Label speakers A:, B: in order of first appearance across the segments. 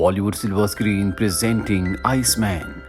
A: Bollywood silver screen presenting Iceman.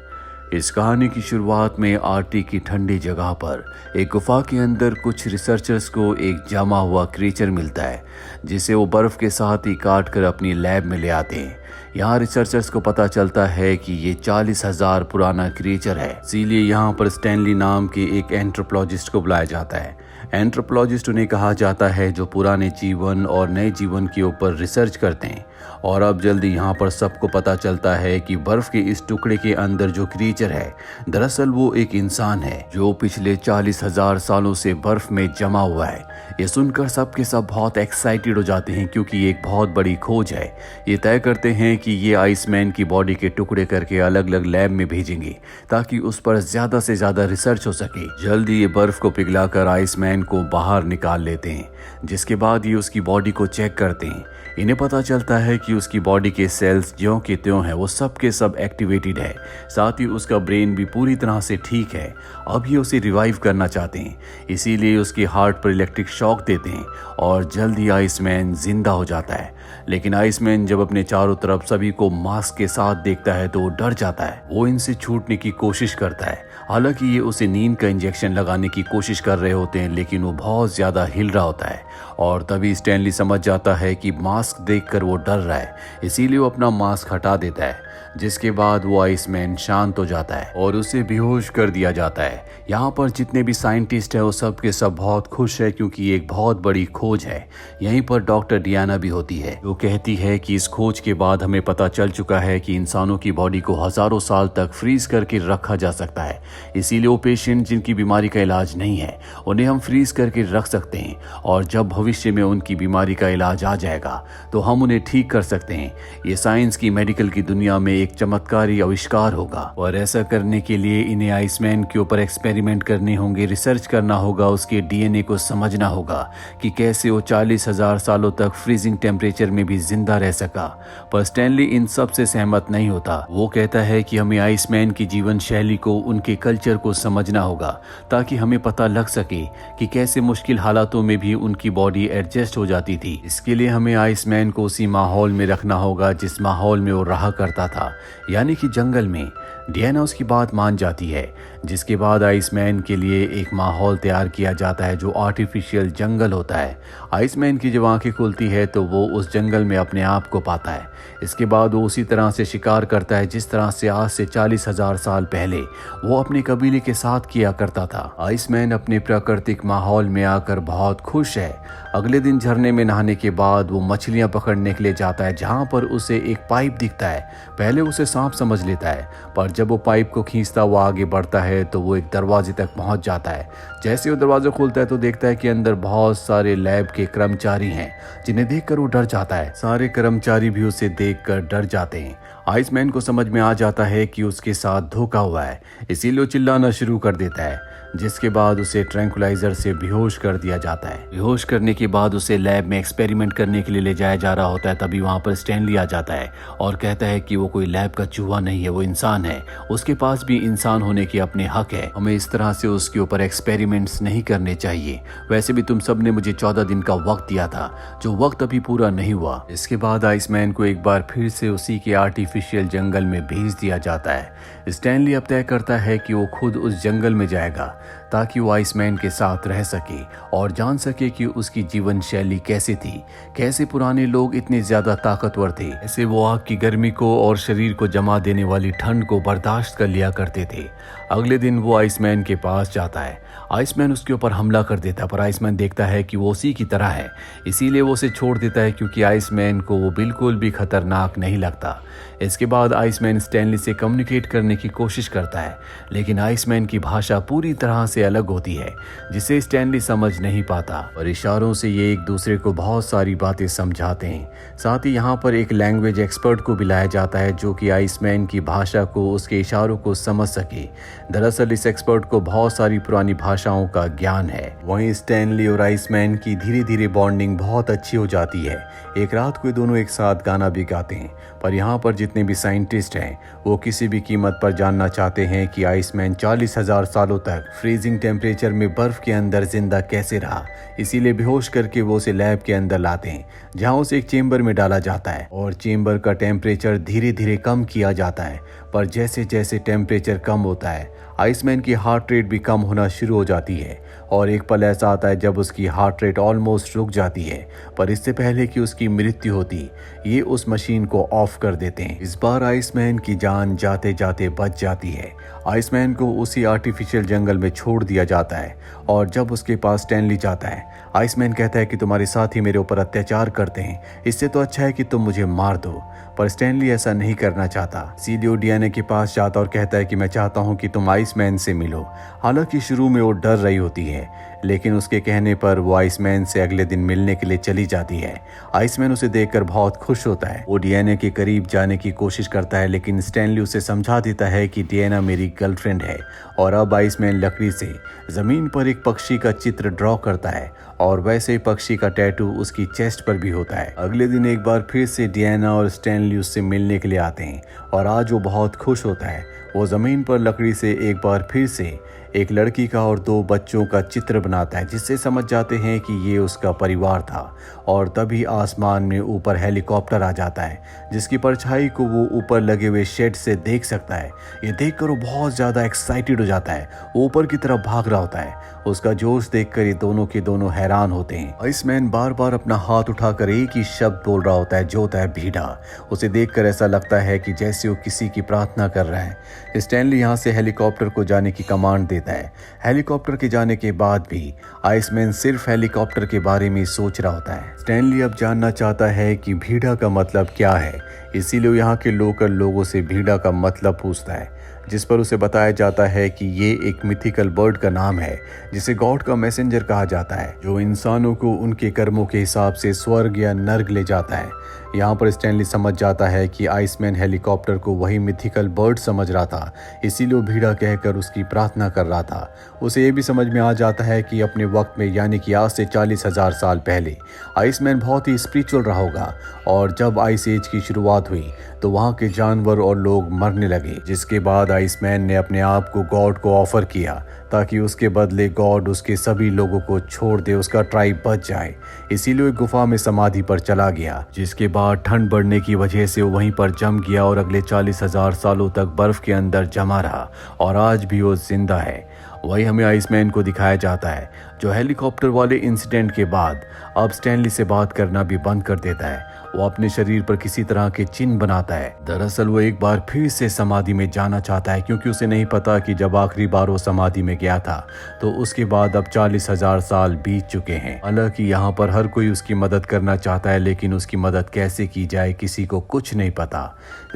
A: इस कहानी की शुरुआत में आर्कटिक की ठंडी जगह पर एक गुफा के अंदर कुछ रिसर्चर्स को एक जमा हुआ क्रीचर मिलता है, जिसे वो बर्फ के साथ ही काट कर अपनी लैब में ले आते हैं। यहाँ रिसर्चर्स को पता चलता है कि ये 40,000 पुराना क्रीचर है, इसीलिए यहाँ पर स्टैनली नाम के एक एंथ्रोपोलॉजिस्ट को बुलाया जाता है। एंथ्रोपोलॉजिस्ट उन्हें कहा जाता है जो पुराने जीवन और नए जीवन के ऊपर रिसर्च करते हैं। और अब जल्दी यहाँ पर सबको पता चलता है कि बर्फ के इस टुकड़े के अंदर जो क्रीचर है, दरअसल वो एक इंसान है जो पिछले 40,000 सालों से बर्फ में जमा हुआ है। ये सुनकर सब के सब बहुत एक्साइटेड हो जाते हैं, क्योंकि ये एक बहुत बड़ी खोज है। ये तय करते हैं कि ये आइसमैन की बॉडी के टुकड़े करके अलग अलग लैब में भेजेंगे, ताकि उस पर ज्यादा से ज्यादा रिसर्च हो सके। जल्दी ये बर्फ को पिघलाकर आइसमैन को बाहर निकाल लेते हैं, जिसके बाद ये उसकी बॉडी को चेक करते हैं। इन्हें पता चलता है कि उसकी बॉडी के सेल्स ज्यों के त्यों हैं, वो सब के सब एक्टिवेटेड है। साथ ही उसका ब्रेन भी पूरी तरह से ठीक है। अब ये उसे रिवाइव करना चाहते हैं, इसीलिए उसके हार्ट पर इलेक्ट्रिक शॉक देते हैं और जल्दी आइसमैन जिंदा हो जाता है। लेकिन आइसमैन जब अपने चारों तरफ सभी को मास्क के साथ देखता है तो वो डर जाता है। वो इनसे छूटने की कोशिश करता है। हालांकि ये उसे नींद का इंजेक्शन लगाने की कोशिश कर रहे होते हैं, लेकिन वो बहुत ज्यादा हिल रहा होता है। और तभी स्टैनली समझ जाता है कि मास्क देखकर वो डर रहा है, इसीलिए वो अपना मास्क हटा देता है, जिसके बाद वो आइसमैन शांत हो जाता है और उसे बेहोश कर दिया जाता है। यहाँ पर जितने भी साइंटिस्ट हैं वो सब के सब बहुत खुश है, क्योंकि ये एक बहुत बड़ी खोज है। यहीं पर डॉक्टर डियाना भी होती है, जो कहती है कि इस खोज के बाद हमें पता चल चुका है कि इंसानों की बॉडी को हजारों साल तक फ्रीज करके रखा जा सकता है। इसीलिए वो पेशेंट जिनकी बीमारी का इलाज नहीं है, उन्हें हम फ्रीज करके रख सकते हैं, और जब भविष्य में उनकी बीमारी का इलाज आ जाएगा तो हम उन्हें ठीक कर सकते हैं। ये साइंस की मेडिकल की दुनिया में एक चमत्कारी आविष्कार होगा, और ऐसा करने के लिए इन्हें आइसमैन के ऊपर एक्सपेरिमेंट करने होंगे, रिसर्च करना होगा, उसके डीएनए को समझना होगा कि कैसे वो 40,000 सालों तक फ्रीजिंग टेम्परेचर में भी जिंदा रह सका। पर स्टैनली इन सब से सहमत नहीं होता। वो कहता है कि हमें आइसमैन की जीवन शैली को, उनके कल्चर को समझना होगा, ताकि हमें पता लग सके कि कैसे मुश्किल हालातों में भी उनकी बॉडी एडजस्ट हो जाती थी। इसके लिए हमें आइसमैन को उसी माहौल में रखना होगा जिस माहौल में वो रहा करता था, यानी कि जंगल में। डियाना उसकी बात मान जाती है, जिसके बाद आइसमैन के लिए एक माहौल तैयार किया जाता है जो आर्टिफिशियल जंगल होता है। आइसमैन की जब आंखें खुलती है तो वो उस जंगल में अपने आप को पाता है। इसके बाद वो उसी तरह से शिकार करता है जिस तरह से आज से 40,000 साल पहले वो अपने कबीले के साथ किया करता था। आइसमैन अपने प्राकृतिक माहौल में आकर बहुत खुश है। अगले दिन झरने में नहाने के बाद वो मछलियां पकड़ने के लिए जाता है, जहां पर उसे एक पाइप दिखता है। पहले उसे सांप समझ लेता है, पर जब वो पाइप को खींचता हुआ आगे बढ़ता है तो वो एक दरवाजे तक पहुंच जाता है। जैसे वो दरवाजा खोलता है तो देखता है कि अंदर बहुत सारे लैब के कर्मचारी हैं, जिन्हें देखकर वो डर जाता है। सारे कर्मचारी भी उसे देखकर डर जाते हैं। आइसमैन को समझ में आ जाता है कि उसके साथ धोखा हुआ है, इसीलिए वो चिल्लाना शुरू कर देता है, जिसके बाद उसे ट्रैंकुलाइजर से बेहोश कर दिया जाता है। बेहोश करने के बाद उसे लैब में एक्सपेरिमेंट करने के लिए ले जाया जा रहा होता है। तभी वहां पर स्टैनली आ जाता है और कहता है कि वो कोई लैब का चूहा नहीं है, वो इंसान है। उसके पास भी इंसान होने के अपने हक है। हमें इस तरह से उसके ऊपर एक्सपेरिमेंट्स नहीं करने चाहिए। वैसे भी तुम सब ने मुझे 14 दिन का वक्त दिया था, जो वक्त अभी पूरा नहीं हुआ। इसके बाद आइसमैन को एक बार फिर से उसी के आर्टिफिशियल जंगल में भेज दिया जाता है। स्टैनली अब तय करता है कि वो खुद उस जंगल में जाएगा, ताकि वो आइसमैन के साथ रह सके और जान सके कि उसकी जीवन शैली कैसी थी, कैसे पुराने लोग इतने ज्यादा ताकतवर थे, ऐसे वो आग की गर्मी को और शरीर को जमा देने वाली ठंड को बर्दाश्त कर लिया करते थे। अगले दिन वो आइसमैन के पास जाता है। आइसमैन उसके ऊपर हमला कर देता है, पर आइसमैन देखता है कि वो उसी की तरह है, इसीलिए वो उसे छोड़ देता है, क्योंकि आइसमैन को वो बिल्कुल भी खतरनाक नहीं लगता। इसके बाद आइसमैन स्टैनली से कम्युनिकेट करने की कोशिश करता है, लेकिन आइसमैन की भाषा पूरी तरह से अलग होती है, जिसे स्टैनली समझ नहीं पाता, और इशारों से ये एक दूसरे को बहुत सारी बातें समझाते हैं। साथ ही यहाँ पर एक लैंग्वेज एक्सपर्ट को भी लाया जाता है, जो कि आइसमैन की भाषा को, उसके इशारों को समझ सके। दरअसल इस एक्सपर्ट को बहुत सारी पुरानी भाषाओं का ज्ञान है। वहीं स्टैनली और आइसमैन की धीरे धीरे बॉन्डिंग बहुत अच्छी हो जाती है। एक रात को दोनों एक साथ गाना भी गाते हैं, पर यहाँ पर जितने भी साइंटिस्ट हैं वो किसी भी कीमत पर जानना चाहते हैं कि आइसमैन 40,000 सालों तक फ्रीजिंग टेम्परेचर में बर्फ के अंदर जिंदा कैसे रहा। इसीलिए बेहोश करके वो उसे लैब के अंदर लाते हैं, जहाँ उसे एक चेंबर में डाला जाता है और चेंबर का टेम्परेचर धीरे धीरे कम किया जाता है। पर जैसे जैसे टेम्परेचर कम होता है आइसमैन की हार्ट रेट भी कम होना शुरू हो जाती है और एक पल ऐसा आता है जब उसकी हार्ट रेट ऑलमोस्ट रुक जाती है। पर इससे पहले कि उसकी मृत्यु होती ये उस मशीन को ऑफ कर देते हैं। इस बार आइसमैन की जान जाते जाते बच जाती है। आइसमैन को उसी आर्टिफिशियल जंगल में छोड़ दिया जाता है और जब उसके पास स्टैनली जाता है आइसमैन कहता है कि तुम्हारे साथी मेरे ऊपर अत्याचार करते हैं, इससे तो अच्छा है कि तुम मुझे मार दो। पर स्टैनली ऐसा नहीं करना चाहता। सीलियो डियाना के पास जाता और कहता है कि मैं चाहता हूं कि तुम आइसमैन से मिलो। हालांकि शुरू में वो डर रही होती है, लेकिन उसके कहने पर वो आइसमैन से अगले दिन मिलने के लिए चली जाती है। आइसमैन उसे देखकर बहुत खुश होता है। वो डियाना के करीब जाने की कोशिश करता है, लेकिन स्टैनली उसे समझा देता है कि डियाना मेरी गर्लफ्रेंड है। और अब आइसमैन लकड़ी से जमीन पर एक पक्षी का चित्र ड्रॉ करता है और वैसे ही पक्षी का टैटू उसकी चेस्ट पर भी होता है। अगले दिन एक बार फिर से डियाना और स्टैनली उससे मिलने के लिए आते हैं और आज वो बहुत खुश होता है। वो जमीन पर लकड़ी से एक बार फिर से एक लड़की का और 2 बच्चों का चित्र बनाता है, जिससे समझ जाते हैं कि ये उसका परिवार था। और तभी आसमान में ऊपर हेलीकॉप्टर आ जाता है, जिसकी परछाई को वो ऊपर लगे हुए शेड से देख सकता है। ये देखकर वो बहुत ज़्यादा एक्साइटेड हो जाता है, वो ऊपर की तरफ भाग रहा होता है। उसका जोश देखकर ये दोनों के दोनों हैरान होते हैं। आइसमैन बार बार अपना हाथ उठाकर एक ही शब्द बोल रहा होता है, जो होता है भीड़ा। उसे देखकर ऐसा लगता है कि जैसे वो किसी की प्रार्थना कर रहा है। स्टैनली यहाँ से हेलीकॉप्टर को जाने की कमांड देता है। हेलीकॉप्टर के जाने के बाद भी आइसमैन सिर्फ हेलीकॉप्टर के बारे में सोच रहा होता है। स्टैनली अब जानना चाहता है कि भीड़ा का मतलब क्या है, इसीलिए यहाँ के लोकल लोगों से भीड़ा का मतलब पूछता है, जिस पर उसे बताया जाता है कि ये एक मिथिकल बर्ड का नाम है, जिसे गॉड का मैसेंजर कहा जाता है, जो इंसानों को उनके कर्मों के हिसाब से स्वर्ग या नर्क ले जाता है। यहाँ पर स्टैनली समझ जाता है कि आइसमैन हेलीकॉप्टर को वही मिथिकल बर्ड समझ रहा था, इसीलिए वो भीड़ा कहकर उसकी प्रार्थना कर रहा था। उसे ये भी समझ में आ जाता है कि अपने वक्त में यानी कि आज से 40,000 साल पहले आइसमैन बहुत ही स्पिरिचुअल रहा होगा और जब आइस एज की शुरुआत हुई तो वहाँ के जानवर और लोग मरने लगे, जिसके बाद आइसमैन ने अपने आप को गॉड को ऑफर किया ताकि उसके बदले गॉड उसके सभी लोगों को छोड़ दे, उसका ट्राइब बच जाए। इसीलिए एक गुफा में समाधि पर चला गया, जिसके बाद ठंड बढ़ने की वजह से वो वहीं पर जम गया और अगले 40,000 सालों तक बर्फ के अंदर जमा रहा और आज भी वो जिंदा है। वही हमें आइसमैन को दिखाया जाता है, जो हेलीकॉप्टर वाले इंसिडेंट के बाद अब स्टैनली से बात करना भी बंद कर देता है। वो अपने शरीर पर किसी तरह के चिन्ह बनाता है। दरअसल वो एक बार फिर से समाधि में जाना चाहता है, क्योंकि उसे नहीं पता कि जब आखिरी बार वो समाधि में गया था तो उसके बाद अब 40,000 साल बीत चुके हैं। हालांकि यहाँ पर हर कोई उसकी मदद करना चाहता है, लेकिन उसकी मदद कैसे की जाए किसी को कुछ नहीं पता।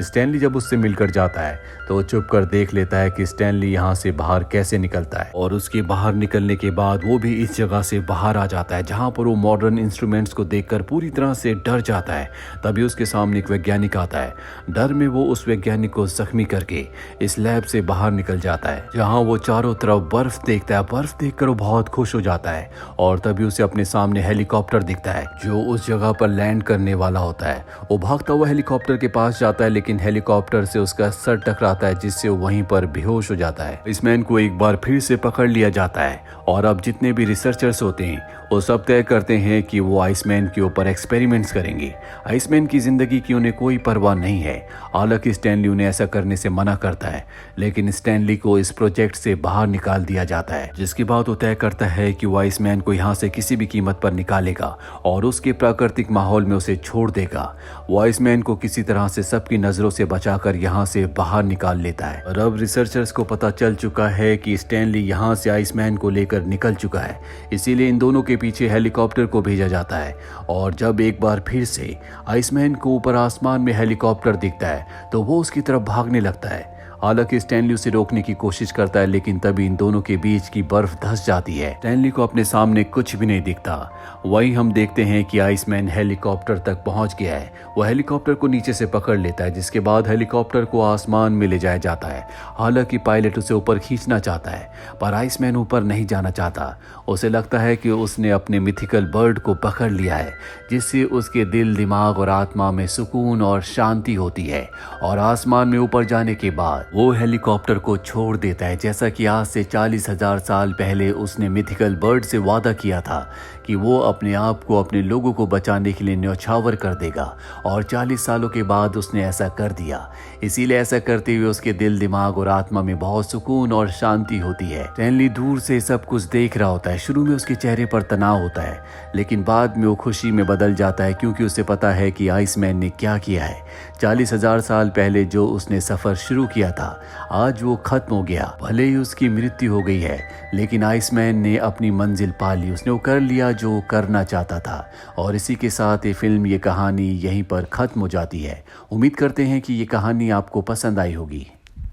A: स्टैनली जब उससे मिलकर जाता है तो वो चुप कर देख लेता है कि स्टैनली यहाँ से बाहर कैसे निकलता है, और उसके बाहर निकलने के बाद वो भी इस जगह से बाहर आ जाता है जहाँ पर वो मॉडर्न इंस्ट्रूमेंट्स को देखकर पूरी तरह से डर जाता है। तभी उसके सामने एक वैज्ञानिक आता है। डर में वो उस वैज्ञानिक को जख्मी करके इस लैब से बाहर निकल जाता है, जहाँ वो चारों तरफ बर्फ देखता है। बर्फ देखकर वो बहुत खुश हो जाता है और तभी उसे अपने सामने हेलीकॉप्टर दिखता है जो उस जगह पर लैंड करने वाला होता है। वो भागता हुआ हेलीकॉप्टर के पास जाता है, लेकिन हेलीकॉप्टर से उसका सर टकराता है, जिससे वो वहीं पर बेहोश हो जाता है। इस मैन को एक बार फिर से पकड़ लिया जाता है और अब जितने भी रिसर्चर्स होते हैं वो सब तय करते हैं कि वो आइसमैन के ऊपर एक्सपेरिमेंट्स करेंगे। आइसमैन की जिंदगी की उन्हें कोई परवाह नहीं है। हालांकि स्टैनली उन्हें ऐसा करने से मना करता है, लेकिन स्टैनली को इस प्रोजेक्ट से बाहर निकाल दिया जाता है, जिसके बाद वो तय करता है कि वो आइसमैन को यहाँ से किसी भी कीमत पर निकालेगा और उसके प्राकृतिक माहौल में उसे छोड़ देगा। वो आइसमैन को किसी तरह से सबकी नजरों से बचाकर यहाँ से बाहर निकाल लेता है। और अब रिसर्चर्स को पता चल चुका है कि स्टैनली यहाँ से आइसमैन को लेकर निकल चुका है, इसीलिए इन दोनों के पीछे हेलीकॉप्टर को भेजा जाता है। और जब एक बार फिर से आइसमैन को ऊपर आसमान में हेलीकॉप्टर दिखता है तो वो उसकी तरफ भागने लगता है। हालांकि स्टैनली उसे रोकने की कोशिश करता है, लेकिन तभी इन दोनों के बीच की बर्फ धंस जाती है। स्टैनली को अपने सामने कुछ भी नहीं दिखता। वहीं हम देखते हैं कि आइसमैन हेलीकॉप्टर तक पहुंच गया है। वो हेलीकॉप्टर को नीचे से पकड़ लेता है, जिसके बाद हेलीकॉप्टर को आसमान में ले जाया जाता है। हालांकि पायलट उसे ऊपर खींचना चाहता है, पर आइसमैन ऊपर नहीं जाना चाहता। उसे लगता है कि उसने अपने मिथिकल बर्ड को पकड़ लिया है, जिससे उसके दिल, दिमाग और आत्मा में सुकून और शांति होती है। और आसमान में ऊपर जाने के बाद वो हेलीकॉप्टर को छोड़ देता है, जैसा कि आज से 40,000 साल पहले उसने मिथिकल बर्ड से वादा किया था कि वो अपने आप को, अपने लोगों को बचाने के लिए न्यौछावर कर देगा। और 40 सालों के बाद उसने ऐसा कर दिया। इसीलिए ऐसा करते हुए उसके दिल, दिमाग और आत्मा में बहुत सुकून और शांति होती है। स्टैनली दूर से सब कुछ देख रहा होता है। शुरू में उसके चेहरे पर तनाव होता है, लेकिन बाद में वो खुशी में बदल जाता है, क्योंकि उसे पता है कि आइसमैन ने क्या किया है। 40,000 साल पहले जो उसने सफर शुरू किया था, आज वो खत्म हो गया। भले ही उसकी मृत्यु हो गई है, लेकिन आइसमैन ने अपनी मंजिल पा ली। उसने वो कर लिया जो करना चाहता था। और इसी के साथ ये फिल्म, ये कहानी यहीं पर खत्म हो जाती है। उम्मीद करते हैं कि ये कहानी आपको पसंद आई होगी।